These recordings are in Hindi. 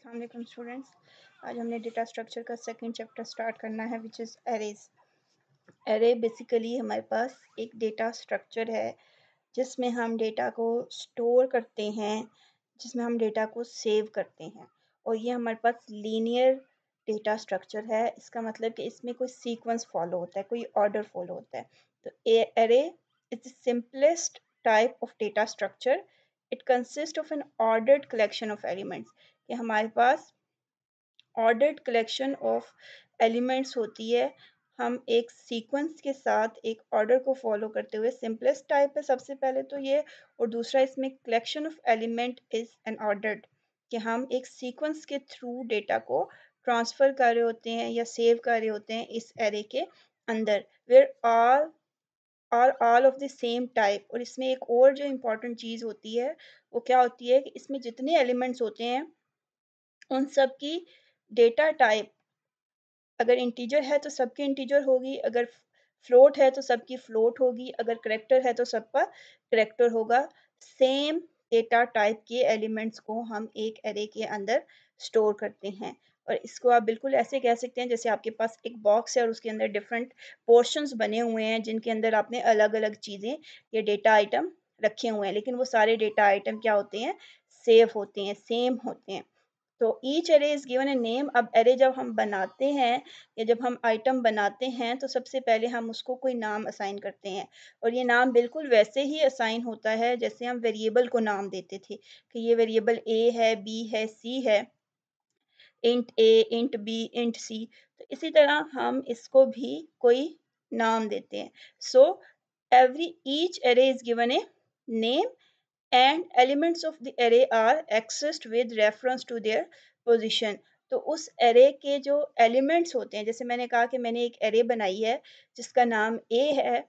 अस्सलाम वालेकुम स्टूडेंट्स। आज हमने डेटा स्ट्रक्चर का सेकंड चैप्टर स्टार्ट करना है which is arrays. Array basically हमारे पास एक डेटा स्ट्रक्चर है जिसमें हम डेटा को स्टोर करते हैं, जिसमें हम डेटा को सेव करते हैं, और ये हमारे पास लीनियर डेटा स्ट्रक्चर है। इसका मतलब कि इसमें कोई सीक्वेंस फॉलो होता है, कोई ऑर्डर फॉलो होता है। तो array is the simplest type of data structure. It consist of N ordered collection of elements, कि हमारे पास ऑर्डर्ड कलेक्शन ऑफ एलिमेंट्स होती है। हम एक सीक्वेंस के साथ एक ऑर्डर को फॉलो करते हुए, सिंपलेस्ट टाइप है सबसे पहले तो ये, और दूसरा इसमें collection of element is an ordered, कि हम एक सीक्वेंस के थ्रू डेटा को ट्रांसफ़र कर रहे होते हैं या सेव कर रहे होते हैं इस एरे के अंदर, where all of the same type. और इसमें एक और जो इम्पोर्टेंट चीज़ होती है वो क्या होती है कि इसमें जितने एलिमेंट्स होते हैं उन सब की डेटा टाइप, अगर इंटीजर है तो सबकी इंटीजर होगी, अगर फ्लोट है तो सबकी फ्लोट होगी, अगर करेक्टर है तो सबका करेक्टर होगा। सेम डेटा टाइप के एलिमेंट्स को हम एक एरे के अंदर स्टोर करते हैं, और इसको आप बिल्कुल ऐसे कह सकते हैं जैसे आपके पास एक बॉक्स है और उसके अंदर डिफरेंट पोर्शंस बने हुए हैं जिनके अंदर आपने अलग अलग चीज़ें या डेटा आइटम रखे हुए हैं, लेकिन वो सारे डेटा आइटम क्या होते हैं, सेव होते हैं, सेम होते हैं। तो each array is given a name. अब एरे जब हम बनाते हैं या जब हम आइटम बनाते हैं तो सबसे पहले हम उसको कोई नाम असाइन करते हैं, और ये नाम बिल्कुल वैसे ही असाइन होता है जैसे हम वेरिएबल को नाम देते थे, कि ये वेरिएबल ए है, बी है, सी है, इंट ए, इंट बी, इंट सी। तो इसी तरह हम इसको भी कोई नाम देते हैं। So every each array is given a name and elements of the array are accessed with reference to their position। तो उस array के जो elements होते हैं, जैसे मैंने कहा कि मैंने एक array बनाई है जिसका नाम A है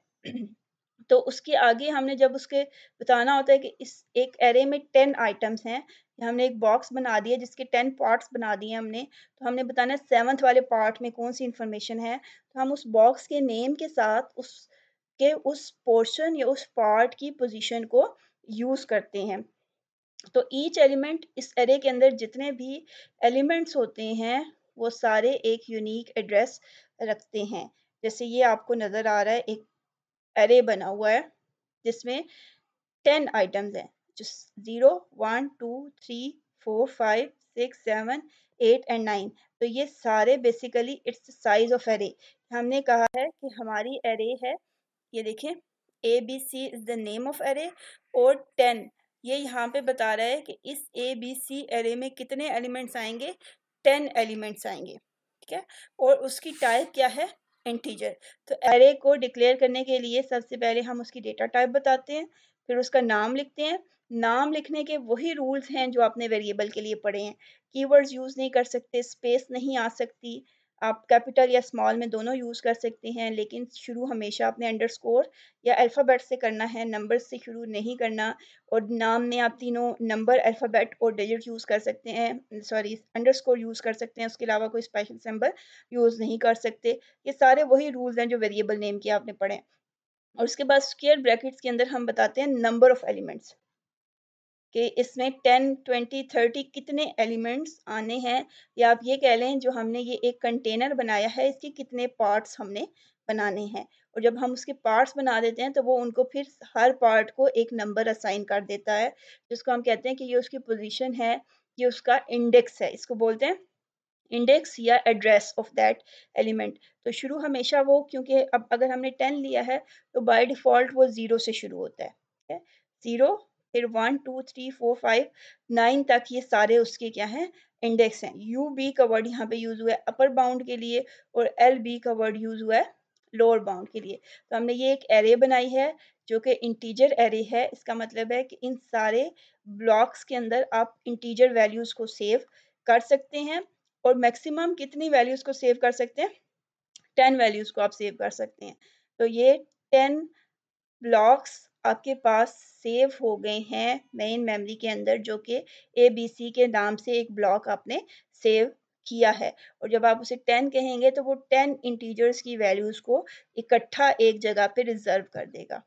तो उसके आगे हमने जब उसके बताना होता है कि इस एक array में 10 आइटम्स हैं, हमने एक बॉक्स बना दिया जिसके 10 पार्ट्स बना दिए हमने, तो हमने बताना है 7th वाले पार्ट में कौन सी इंफॉर्मेशन है, तो हम उस बॉक्स के नेम के साथ उस पोर्शन या उस पार्ट की पोजीशन को यूज़ करते हैं। तो ईच एलिमेंट, इस एरे के अंदर जितने भी एलिमेंट्स होते हैं वो सारे एक यूनिक एड्रेस रखते हैं। जैसे ये आपको नज़र आ रहा है, एक एरे बना हुआ है जिसमें 10 आइटम्स हैं, जो 0 1 2 3 4 5 6 7 8 एंड 9। तो ये सारे basically it's size of array. हमने कहा है कि हमारी एरे है, ये देखें, A B C is the name of array, और 10 ये यहाँ पे बता रहा है कि इस ए बी सी एरे में कितने एलिमेंट्स आएंगे, 10 एलिमेंट्स आएंगे, ठीक है। और उसकी टाइप क्या है, इंटीजर। तो एरे को डिक्लेयर करने के लिए सबसे पहले हम उसकी डेटा टाइप बताते हैं, फिर उसका नाम लिखते हैं। नाम लिखने के वही रूल्स हैं जो आपने वेरिएबल के लिए पढ़े हैं। कीवर्ड्स यूज़ नहीं कर सकते, स्पेस नहीं आ सकती, आप कैपिटल या स्मॉल में दोनों यूज़ कर सकते हैं, लेकिन शुरू हमेशा अपने अंडरस्कोर या अल्फ़ाबेट से करना है, नंबर से शुरू नहीं करना। और नाम में आप तीनों नंबर, अल्फ़ाबेट और डिजिट यूज़ कर सकते हैं, सॉरी अंडरस्कोर यूज़ कर सकते हैं, उसके अलावा कोई स्पेशल सिंबल यूज़ नहीं कर सकते। ये सारे वही रूल्स हैं जो वेरिएबल नेम के आपने पढ़े हैं। और उसके बाद स्क्वायर ब्रैकेट्स के अंदर हम बताते हैं नंबर ऑफ़ एलिमेंट्स, कि इसमें 10 20 30 कितने एलिमेंट्स आने हैं, या आप ये कह लें जो हमने ये एक कंटेनर बनाया है इसके कितने पार्ट्स हमने बनाने हैं। और जब हम उसके पार्ट्स बना देते हैं तो वो उनको फिर हर पार्ट को एक नंबर असाइन कर देता है, जिसको हम कहते हैं कि ये उसकी पोजीशन है, ये उसका इंडेक्स है, इसको बोलते हैं इंडेक्स या एड्रेस ऑफ दैट एलिमेंट। तो शुरू हमेशा वो, क्योंकि अब अगर हमने 10 लिया है तो बाय डिफ़ॉल्ट वो 0 से शुरू होता है, ठीक है? 0, फिर 1 2 3 4 5 9 तक ये सारे उसके क्या हैं, इंडेक्स हैं। यू बी का वर्ड यहाँ पे यूज़ हुआ है अपर बाउंड के लिए, और एल बी का वर्ड यूज़ हुआ है लोअर बाउंड के लिए। तो हमने ये एक एरे बनाई है जो कि इंटीजर एरे है। इसका मतलब है कि इन सारे ब्लॉक्स के अंदर आप इंटीजर वैल्यूज़ को सेव कर सकते हैं, और मैक्सिमम कितनी वैल्यूज़ को सेव कर सकते हैं, 10 वैल्यूज़ को आप सेव कर सकते हैं। तो ये 10 ब्लॉक्स आपके पास सेव हो गए हैं मेन मेमोरी के अंदर, जो कि एबीसी के नाम से एक ब्लॉक आपने सेव किया है। और जब आप उसे 10 कहेंगे तो वो 10 इंटीजर्स की वैल्यूज़ को इकट्ठा एक जगह पे रिज़र्व कर देगा।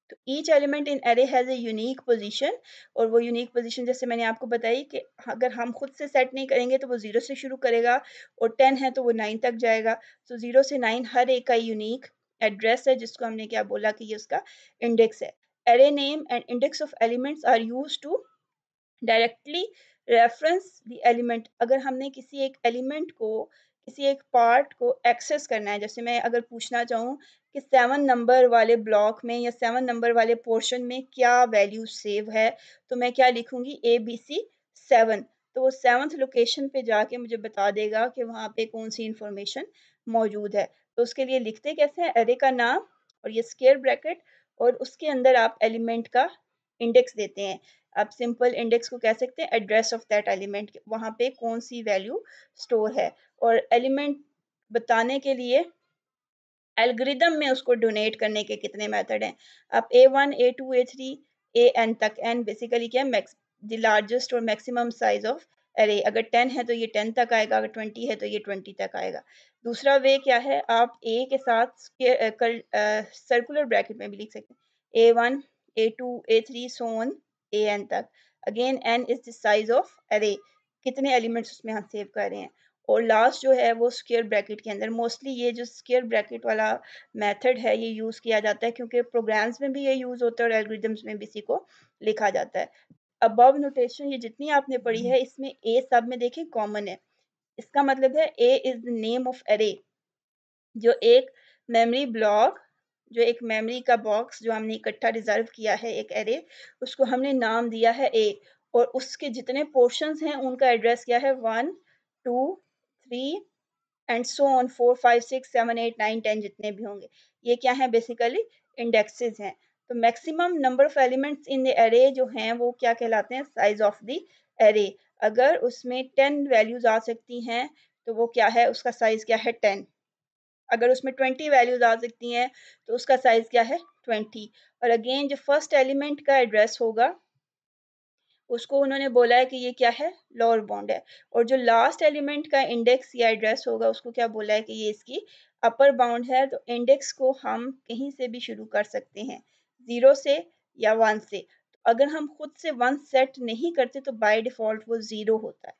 तो each element in array has a unique position, और वो यूनिक पोजीशन जैसे मैंने आपको बताई कि अगर हम खुद से सेट नहीं करेंगे तो वो 0 से शुरू करेगा, और 10 है तो वो 9 तक जाएगा। तो 0 से 9 हर एक का यूनिक एड्रेस है, जिसको हमने क्या बोला कि ये उसका इंडेक्स है। Array name and index of elements are used to directly reference the element. अगर हमने किसी एक एलिमेंट को, किसी एक पार्ट को एक्सेस करना है, जैसे मैं अगर पूछना चाहूँ कि 7 नंबर वाले ब्लॉक में या 7 नंबर वाले पोर्शन में क्या वैल्यू सेव है, तो मैं क्या लिखूंगी, ABC 7। तो वो 7th लोकेशन पे जाके मुझे बता देगा कि वहाँ पे कौन सी इंफॉर्मेशन मौजूद है। तो उसके लिए लिखते कैसे हैं, एरे का नाम और ये स्क्वायर ब्रैकेट, और उसके अंदर आप एलिमेंट का इंडेक्स देते हैं। आप सिंपल इंडेक्स को कह सकते हैं एड्रेस ऑफ दैट एलिमेंट, वहाँ पे कौन सी वैल्यू स्टोर है। और एलिमेंट बताने के लिए एल्गोरिदम में उसको डोनेट करने के कितने मेथड हैं। आप A1, A2, A3, AN तक, N बेसिकली क्या है, मैक्स द लार्जेस्ट और मैक्सिमम साइज ऑफ एरे। अगर 10 है तो ये 10 तक आएगा, अगर 20 है तो ये 20 तक आएगा। दूसरा वे क्या है, आप A के साथ सर्कुलर ब्रैकेट में भी लिख सकते हैं, A1, A2, A3 so on AN तक। Again N is the size of array, कितने एलिमेंट्स उसमें हम सेव कर रहे हैं। और लास्ट जो है वो स्क्वायर ब्रैकेट के अंदर, मोस्टली ये जो स्क्वायर ब्रैकेट वाला मेथड है ये यूज़ किया जाता है, क्योंकि प्रोग्राम्स में भी ये यूज़ होता है और एल्गोरिदम्स में भी इसी को लिखा जाता है। अबव नोटेशन ये जितनी आपने पढ़ी है, इसमें ए सब में देखें कॉमन है। इसका मतलब है A is the name of array, जो एक मेमोरी ब्लॉक, जो एक मेमोरी का बॉक्स जो हमने इकट्ठा रिजर्व किया है एक एरे, उसको हमने नाम दिया है ए, और उसके जितने पोर्शंस हैं उनका एड्रेस क्या है, 1, 2, 3 एंड सो ऑन, 4, 5, 6, 7, 8, 9, 10 जितने भी होंगे, ये क्या है, बेसिकली इंडेक्सेस हैं। तो maximum number of elements in the array जो हैं वो क्या कहलाते हैं, साइज ऑफ द एरे। अगर उसमें 10 वैल्यूज आ सकती हैं तो वो क्या है, उसका साइज क्या है, 10। अगर उसमें 20 वैल्यूज आ सकती हैं तो उसका साइज क्या है, 20। और अगेन जो फर्स्ट एलिमेंट का एड्रेस होगा उसको उन्होंने बोला है कि ये क्या है, लोअर बाउंड है। और जो लास्ट एलिमेंट का इंडेक्स या एड्रेस होगा उसको क्या बोला है कि ये इसकी अपर बाउंड है। तो इंडेक्स को हम कहीं से भी शुरू कर सकते हैं, 0 से या 1 से। तो अगर हम खुद से 1 सेट नहीं करते तो बाय डिफ़ॉल्ट वो 0 होता है,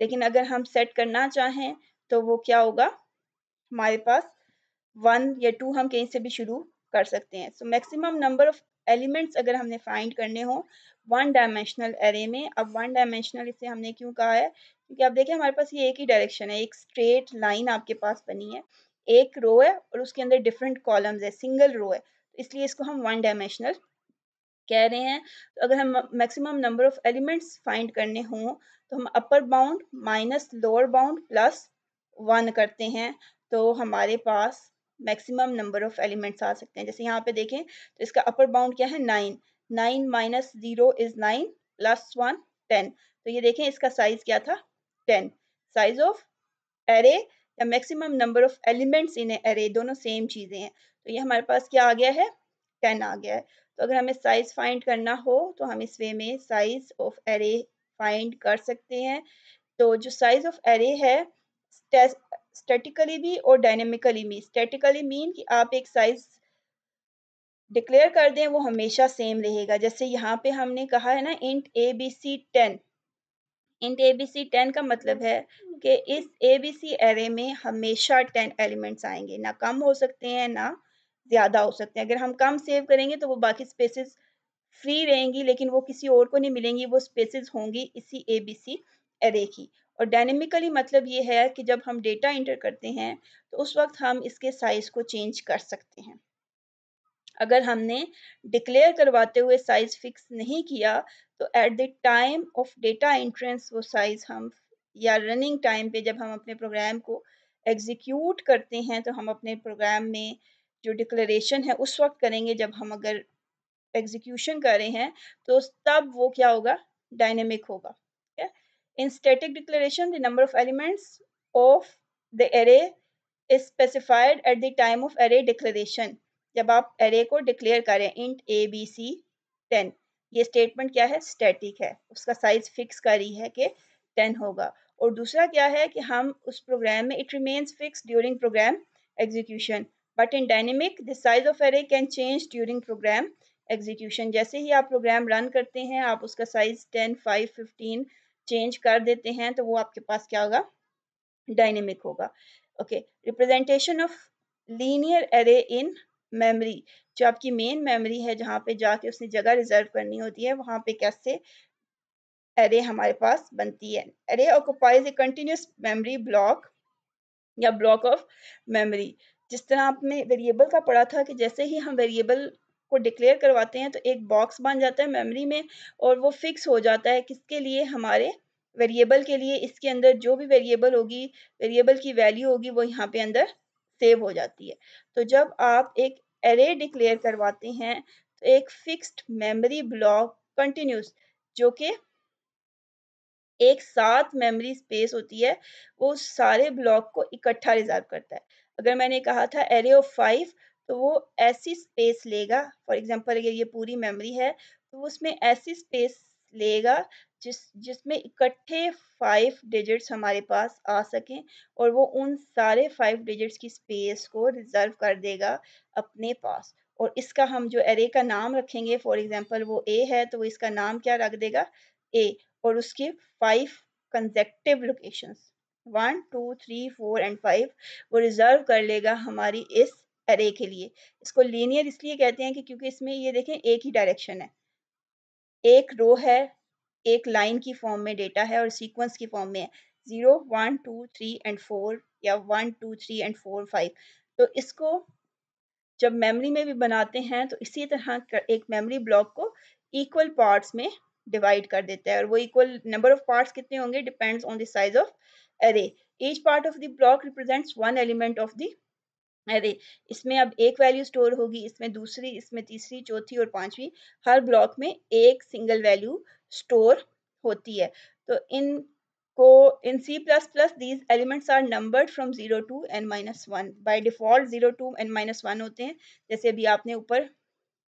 लेकिन अगर हम सेट करना चाहें तो वो क्या होगा, हमारे पास 1 या 2 हम कहीं से भी शुरू कर सकते हैं। So maximum number of elements अगर हमने फाइंड करने हो वन डायमेंशनल एरे में। अब वन डायमेंशनल इसे हमने क्यों कहा है, क्योंकि आप देखें हमारे पास ये एक ही डायरेक्शन है, एक स्ट्रेट लाइन आपके पास बनी है, एक रो है और उसके अंदर डिफरेंट कॉलम्स है, सिंगल रो है, तो इसलिए इसको हम वन डायमेंशनल कह रहे हैं। तो अगर हम maximum number of elements find करने हों तो हम upper bound minus lower bound plus 1 करते हैं, तो हमारे पास मैक्सिमम नंबर ऑफ एलिमेंट्स आ सकते हैं। जैसे यहाँ पे देखें तो इसका अपर बाउंड क्या है, 9। 9 माइनस 0 इज 9 प्लस 1 10। तो ये देखें इसका साइज क्या था, 10। साइज ऑफ एरे या maximum number of elements in array दोनों सेम चीज़ें हैं। तो ये हमारे पास क्या आ गया है, 10 आ गया है। तो अगर हमें साइज फाइंड करना हो तो हम इस वे में साइज ऑफ एरे फाइंड कर सकते हैं। तो जो साइज ऑफ एरे है, स्टैटिकली भी और डायनेमिकली भी। स्टैटिकली मीन कि आप एक साइज डिक्लेयर कर दें वो हमेशा सेम रहेगा। जैसे यहाँ पे हमने कहा है ना इंट ABC 10, इंट ABC 10 का मतलब है कि इस ABC एरे में हमेशा 10 एलिमेंट्स आएंगे, ना कम हो सकते हैं ना ज़्यादा हो सकते हैं। अगर हम कम सेव करेंगे तो वो बाकी स्पेसेस फ्री रहेंगी, लेकिन वो किसी और को नहीं मिलेंगी, वो स्पेसेस होंगी इसी ABC एरे की। और डायनेमिकली मतलब ये है कि जब हम डेटा इंटर करते हैं तो उस वक्त हम इसके साइज़ को चेंज कर सकते हैं। अगर हमने डिक्लेयर करवाते हुए साइज फिक्स नहीं किया तो at the time of data entrance वो साइज हम, या रनिंग टाइम पे जब हम अपने प्रोग्राम को एग्जीक्यूट करते हैं तो हम अपने प्रोग्राम में जो डिक्लेरेशन है उस वक्त करेंगे जब हम अगर एग्जीक्यूशन कर रहे हैं, तो तब वो क्या होगा, डायनेमिक होगा। ठीक है। इन static declaration the number of elements of the array is specified at the time of array declaration। जब आप array को डिक्लेयर करें int ABC 10, ये स्टेटमेंट क्या है, स्टैटिक है, उसका साइज फिक्स करी है कि 10 होगा। और दूसरा क्या है कि हम उस प्रोग्राम में it remains fixed during program execution, but in dynamic the size of array can change during program execution. जैसे ही आप प्रोग्राम रन करते हैं, आप उसका साइज 10, 5, 15 चेंज कर देते हैं, तो वो आपके पास क्या होगा, डायनेमिक होगा। Okay, representation of linear array in memory, जो आपकी मेन मेमोरी है जहाँ पे जाके उसने जगह रिजर्व करनी होती है, वहाँ पे कैसे एरे हमारे पास बनती है। Array occupies a continuous memory block या ब्लॉक ऑफ मेमोरी। जिस तरह आपने वेरिएबल का पढ़ा था कि जैसे ही हम वेरिएबल को डिक्लेयर करवाते हैं तो एक बॉक्स बन जाता है मेमोरी में, और वो फिक्स हो जाता है किसके लिए, हमारे वेरिएबल के लिए। इसके अंदर जो भी वेरिएबल होगी, वेरिएबल की वैल्यू होगी, वो यहाँ पे अंदर सेव हो जाती है। तो जब आप एक एरे डिक्लेयर करवाते हैं तो एक फिक्स्ड मेमोरी ब्लॉक कंटिन्यूस, जो कि एक साथ मेमोरी स्पेस होती है, वो सारे ब्लॉक को इकट्ठा रिजर्व करता है। अगर मैंने कहा था एरे ऑफ 5, तो वो ऐसी स्पेस लेगा, फॉर एग्जांपल अगर ये पूरी मेमोरी है तो उसमें ऐसी स्पेस लेगा जिसमें इकट्ठे 5 डिजिट्स हमारे पास आ सकें, और वो उन सारे 5 डिजिट्स की स्पेस को रिजर्व कर देगा अपने पास। और इसका हम जो एरे का नाम रखेंगे, फॉर एग्जांपल वो ए है तो वो इसका नाम क्या रख देगा, ए। और उसके 5 कंसेक्टिव लोकेशंस 1, 2, 3, 4 एंड 5 वो रिजर्व कर लेगा हमारी इस एरे के लिए। इसको लीनियर इसलिए कहते हैं कि क्योंकि इसमें ये देखें एक ही डायरेक्शन है, एक रो है, एक लाइन की फॉर्म में डेटा है और सीक्वेंस की फॉर्म में है, 0, 1, 2, 3 एंड 4 या 1, 2, 3 एंड 4, 5। तो इसको जब मेमोरी में भी बनाते हैं तो इसी तरह एक मेमोरी ब्लॉक को इक्वल पार्ट्स में डिवाइड कर देता है, और वो इक्वल नंबर ऑफ पार्ट्स कितने होंगे depends on the size of array. Each part of the block represents one element of the array. इसमें अब एक वैल्यू स्टोर होगी, इसमें दूसरी, इसमें तीसरी, चौथी और पांचवी। हर ब्लॉक में एक सिंगल वैल्यू स्टोर होती है। तो in C++ these elements are numbered from 0 to n-1। by default 0 to n-1 होते हैं। जैसे अभी आपने ऊपर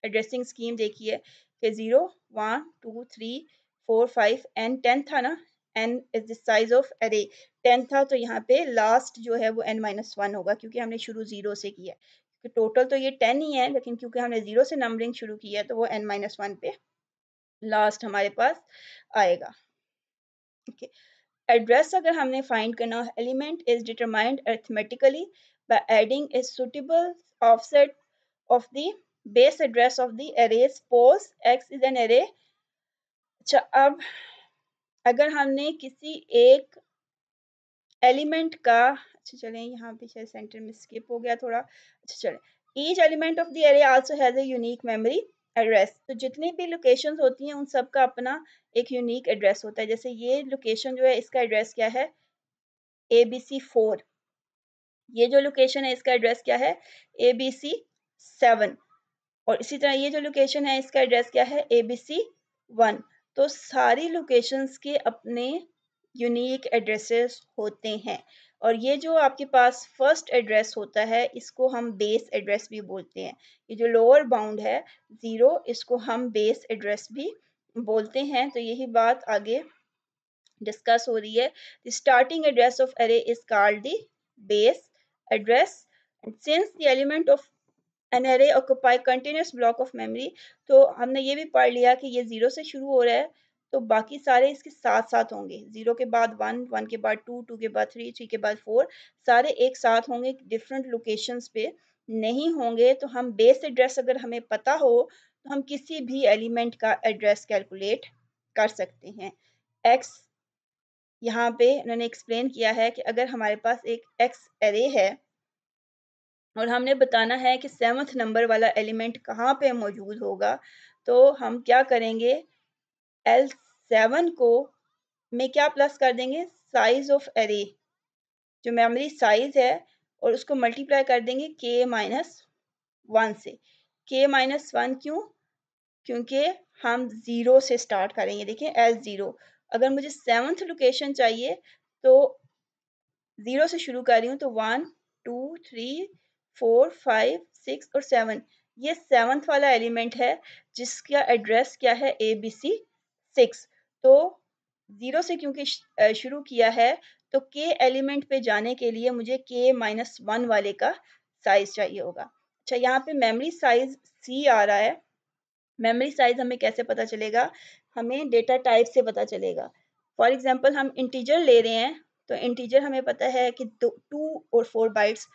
एड्रेसिंग स्कीम देखी है कि 0, 1, 2, 3, 4, 5 एन 10 था ना, n is the size of array. 10 था तो यहाँ पे लास्ट जो है वो n-1 होगा, क्योंकि हमने शुरू 0 से किया है। टोटल तो ये 10 ही है, लेकिन क्योंकि हमने 0 से नंबरिंग शुरू की है तो वो n-1 पे लास्ट हमारे पास आएगा। okay. एड्रेस अगर हमने फाइंड करना, element is determined arithmetically by adding a suitable offset of the base address of the array। suppose x is an array। अच्छा, अब अगर हमने किसी एक एलिमेंट का, अच्छा चलें यहाँ पे शायद सेंटर में स्किप हो गया थोड़ा, अच्छा चलें, each element of the array also has a unique memory address. तो जितनी भी लोकेशंस होती हैं उन सब का अपना एक यूनिक एड्रेस होता है। जैसे ये लोकेशन जो है इसका एड्रेस क्या है, ABC4। ये जो लोकेशन है इसका एड्रेस क्या है, ABC7। और इसी तरह ये जो लोकेशन है इसका एड्रेस क्या है, ABC1। तो सारी लोकेशंस के अपने यूनिक एड्रेसेस होते हैं। और ये जो आपके पास फर्स्ट एड्रेस होता है इसको हम बेस एड्रेस भी बोलते हैं। ये जो लोअर बाउंड है 0, इसको हम बेस एड्रेस भी बोलते हैं। तो यही बात आगे डिस्कस हो रही है। The starting address of array is called the base address, and since the element of an array occupy continuous block of memory, तो हमने ये भी पढ़ लिया कि ये 0 से शुरू हो रहा है तो बाकी सारे इसके साथ साथ होंगे। 0 के बाद 1, 1 के बाद 2, 2 के बाद 3, 3 के बाद 4, सारे एक साथ होंगे, डिफरेंट लोकेशंस पे नहीं होंगे। तो हम बेस एड्रेस अगर हमें पता हो तो हम किसी भी एलिमेंट का एड्रेस कैलकुलेट कर सकते हैं। x यहाँ पे उन्होंने एक्सप्लेन किया है कि अगर हमारे पास एक x एरे है और हमने बताना है कि 7th नंबर वाला एलिमेंट कहाँ पे मौजूद होगा, तो हम क्या करेंगे, L7 को में क्या प्लस कर देंगे, साइज ऑफ एरे, जो मेमोरी साइज है, और उसको मल्टीप्लाई कर देंगे k-1 से। k-1 क्यों, क्योंकि हम 0 से स्टार्ट करेंगे। देखिए L0, अगर मुझे 7th लोकेशन चाहिए तो 0 से शुरू कर रही हूँ, तो 1, 2, 3, 4, 5, 6 और 7, ये 7th वाला एलिमेंट है जिसका एड्रेस क्या है, ABC6। तो 0 से क्योंकि शुरू किया है तो k एलिमेंट पे जाने के लिए मुझे k-1 वाले का साइज चाहिए होगा। अच्छा, यहाँ पे मेमोरी साइज C आ रहा है, मेमोरी साइज हमें कैसे पता चलेगा? हमें डेटा टाइप से पता चलेगा। फॉर एग्जांपल हम इंटीजर ले रहे हैं, तो इंटीजर हमें पता है कि 2 और 4 बाइट्स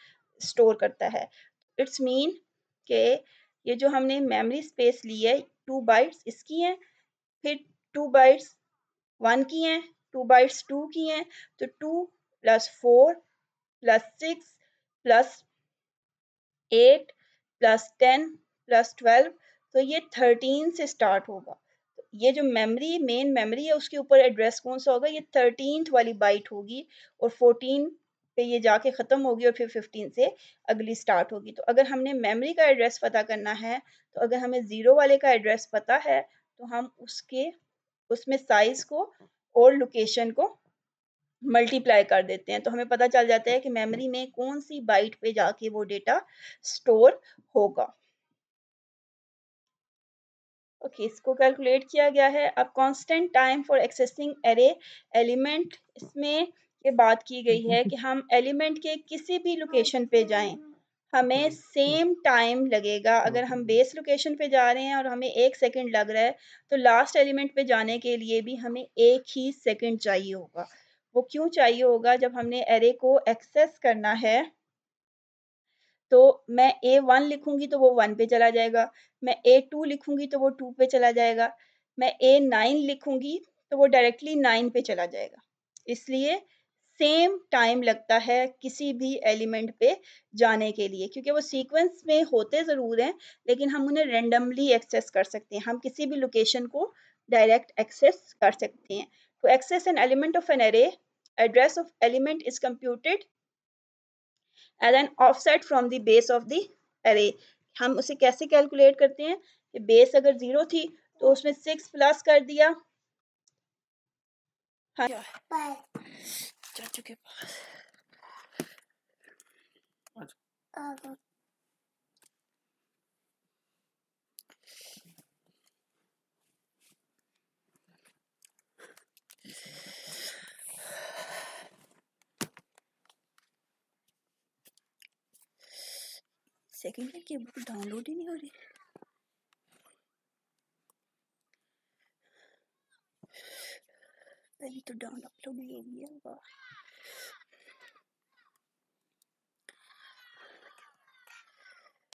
स्टोर करता है। इट्स मीन कि ये जो हमने मेमोरी स्पेस ली है 2 बाइट्स इसकी हैं, फिर 2 बाइट्स 1 की हैं, 2 बाइट्स 2 की हैं, तो 2 plus 4 plus 6 plus 8 plus 10 plus 12, तो ये 13 से स्टार्ट होगा। ये जो मेमोरी मेन मेमोरी है उसके ऊपर एड्रेस कौन सा होगा? ये 13th वाली बाइट होगी और 14 पे ये जाके ख़त्म होगी और फिर 15 से अगली स्टार्ट होगी। तो अगर हमने मेमोरी का एड्रेस पता करना है, तो अगर हमें 0 वाले का एड्रेस पता है, तो हम उसमें साइज़ को और लोकेशन को मल्टीप्लाई कर देते हैं, तो हमें पता चल जाता है कि मेमोरी में कौन सी बाइट पे जाके वो डेटा स्टोर होगा। ओके, इसको कैलकुलेट किया गया है। अब constant time for accessing array element, इसमें ये बात की गई है कि हम एलिमेंट के किसी भी लोकेशन पे जाएं, हमें सेम टाइम लगेगा। अगर हम बेस लोकेशन पे जा रहे हैं और हमें 1 सेकंड लग रहा है, तो लास्ट एलिमेंट पे जाने के लिए भी हमें 1 ही सेकंड चाहिए होगा। वो क्यों चाहिए होगा? जब हमने एरे को एक्सेस करना है, तो मैं A1 लिखूँगी तो वो 1 पे चला जाएगा, मैं A2 लिखूँगी तो वो 2 पे चला जाएगा, मैं A9 लिखूँगी तो वो डायरेक्टली 9 पे चला जाएगा। इसलिए सेम टाइम लगता है किसी भी एलिमेंट पे जाने के लिए, क्योंकि वो सीक्वेंस में होते ज़रूर हैं, लेकिन हम उन्हें रैंडमली एक्सेस कर सकते हैं। हम किसी भी लोकेशन को डायरेक्ट एक्सेस कर सकते हैं। To access an element of an array, address of element is computed as an offset from the base of the array. हम उसे कैसे कैलकुलेट करते हैं कि बेस अगर 0 थी तो उसमें 6 प्लस कर दिया। हाँ, चाचू के पास सेकंड की बुक डाउनलोड ही नहीं हो रही। पहले तो डाउन अपलोड ही हो गया होगा।